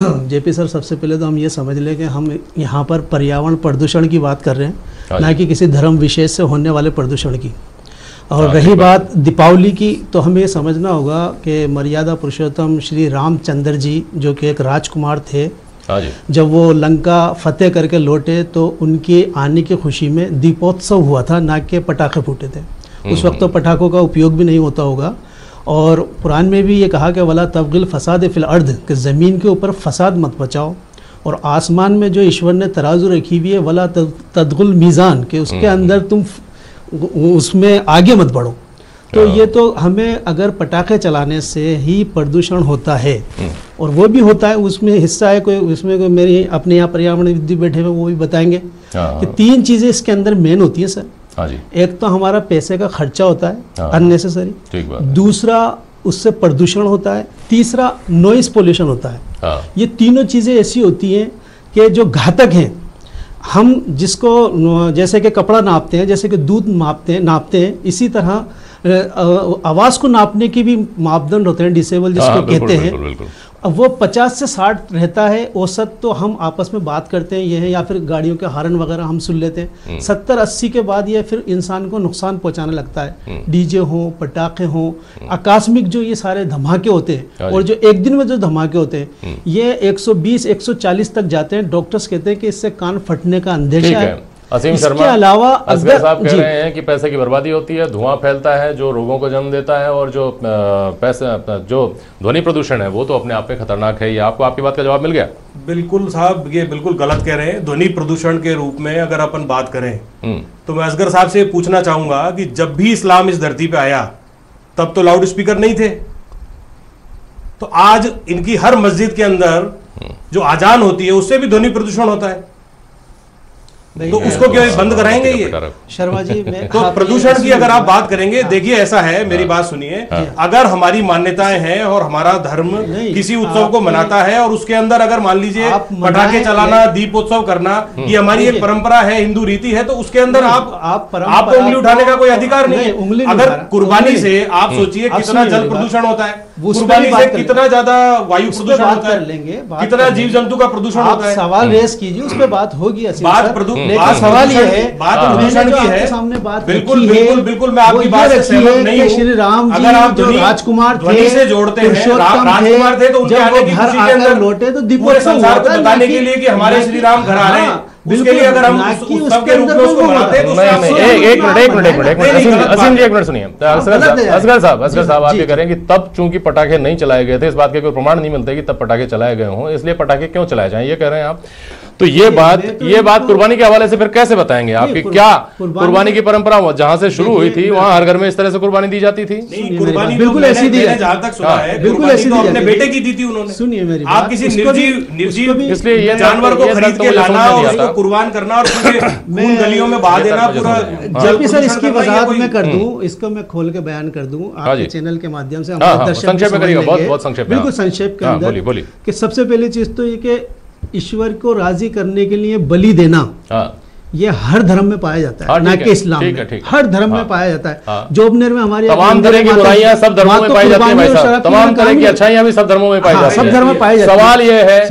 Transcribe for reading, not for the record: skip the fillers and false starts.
JP sir, सबसे पहले तो हम ये समझ लें कि हम यहाँ पर पर्यावरण प्रदूषण की बात कर रहे हैं, ना कि किसी धर्म विशेष से होने वाले प्रदूषण की। और रही बात दीपावली की, तो हमें ये समझना होगा कि मर्यादा पुरुषोत्तम श्री रामचंद्र जी, जो कि एक राजकुमार थे, जब वो लंका फतेह करके लौटे तो उनके आने की खुशी में दीपोत्सव हुआ था, ना कि पटाखे फूटे थे। उस वक्त तो पटाखों का उपयोग भी नहीं होता होगा। और कुरान में भी ये कहा कि वला तबगिल फसाद फिल अर्द, कि ज़मीन के ऊपर फसाद मत बचाओ। और आसमान में जो ईश्वर ने तराजू रखी हुई है, वला तदगुल मीज़ान, कि उसके अंदर तुम उसमें आगे मत बढ़ो। तो ये तो हमें, अगर पटाखे चलाने से ही प्रदूषण होता है, और वो भी होता है, उसमें हिस्सा है कोई, उसमें कोई मेरी अपने यहाँ पर्यावरण विद्य बैठे हुए वो भी बताएंगे कि 3 चीज़ें इसके अंदर मेन होती हैं सर। एक तो हमारा पैसे का खर्चा होता है अननेसेसरी, दूसरा उससे प्रदूषण होता है, तीसरा नॉइस पोल्यूशन होता है। ये तीनों चीज़ें ऐसी होती हैं कि जो घातक हैं। हम जिसको जैसे कि कपड़ा नापते हैं, जैसे कि दूध नापते हैं, इसी तरह आवाज़ को नापने की भी मापदंड होते हैं, डिसेबल जिसको कहते हैं। अब वो 50 से 60 रहता है औसत, तो हम आपस में बात करते हैं ये है, या फिर गाड़ियों के हॉर्न वगैरह हम सुन लेते हैं। 70-80 के बाद ये फिर इंसान को नुकसान पहुंचाने लगता है। डीजे हो, पटाखे हो, आकस्मिक जो ये सारे धमाके होते हैं, और जो एक दिन में जो धमाके होते हैं, ये 120-140 तक जाते हैं। डॉक्टर्स कहते हैं कि इससे कान फटने का अंदेशा है। असीम शर्मा, अलावा असगर साहब कह रहे हैं कि पैसे की बर्बादी होती है, धुआं फैलता है जो रोगों को जन्म देता है, और जो जो ध्वनि प्रदूषण है वो तो अपने आप में खतरनाक है। ये आपको आपकी बात का जवाब मिल गया? बिल्कुल साहब, ये बिल्कुल गलत कह रहे हैं। ध्वनि प्रदूषण के रूप में अगर अपन बात करें तो मैं असगर साहब से पूछना चाहूंगा कि जब भी इस्लाम इस धरती पे आया तब तो लाउड स्पीकर नहीं थे। तो आज इनकी हर मस्जिद के अंदर जो आजान होती है उससे भी ध्वनि प्रदूषण होता है, तो उसको क्या बंद कराएंगे ये? शर्मा जी, तो प्रदूषण की अगर आप बात करेंगे, देखिए ऐसा है, मेरी बात सुनिए, अगर हमारी मान्यताएं हैं और हमारा धर्म किसी उत्सव को मनाता है, और उसके अंदर अगर मान लीजिए पटाखे चलाना, दीपोत्सव करना, ये हमारी एक परंपरा है, हिंदू रीति है, तो उसके अंदर आपको उंगली उठाने का कोई अधिकार नहीं है। अगर कुर्बानी से आप सोचिए कितना जल प्रदूषण होता है, कुर्बानी से कितना ज्यादा वायु प्रदूषण होता है, कितना जीव जंतु का प्रदूषण होता है। सवाल रेस कीजिए, उस पर बात होगी। सवाल ये है, बात प्रदूषण की है, सामने बात बिल्कुल बिल्कुल बिल्कुल मैं आपकी बात से सहमत नहीं हूं। श्री राम अगर आप जो राजकुमार ध्वनि से जोड़ते हैं, राजकुमार थे, तो उनके आने की खुशी के अंदर लौटे तो पूरे संसार को बताने के लिए कि हमारे श्री राम घर आ रहे हैं, उसके लिए अगर हम उत्सव के रूप में उसको मनाते हैं तो एक मिनट सुनिए। असगर साहब आप ये कह रहे हैं कि तब चूंकि पटाखे नहीं चलाए गए थे, इस बात के कोई प्रमाण नहीं मिलते कि तब पटाखे चलाए गए हों, इसलिए पटाखे क्यों चलाए जाएं, ये कह रहे हैं आप। तो ये बात कुर्बानी के हवाले से फिर कैसे बताएंगे? आपकी क्या कुर्बानी की परंपरा जहां से शुरू हुई थी वहां हर घर में इस तरह से कुर्बानी दी जाती थी? कुर्बानी बिल्कुल ऐसी दी, जहां तक सुना है, बिल्कुल ऐसी अपने बेटे की दी थी उन्होंने। सुनिए मेरी बात, आप किसी निर्जीव इसलिए ये जानवर को खरीद के लाना और उसको कुर्बान करना और खून गलियों में बहा देना पूरा। जब भी सर इसकी वजाहत मैं कर दूं, इसको मैं खोल के बयान कर दूं आपके चैनल के माध्यम से, संक्षेप में करिएगा, बहुत संक्षेप, बिल्कुल संक्षेप के अंदर, कि सबसे पहली चीज तो ये कि ईश्वर को राजी करने के लिए बलि देना, ये हर धर्म में पाया जाता है, ना कि इस्लाम में। हर धर्म में पाया जाता है। जोबनेर में हमारी तमाम तरह की बुराइयां सब धर्मों में पाई जाती है, तमाम तरह की अच्छाइयां भी सब धर्मों में पाई जाती है। सब धर्म में पाई जाती है। सवाल ये है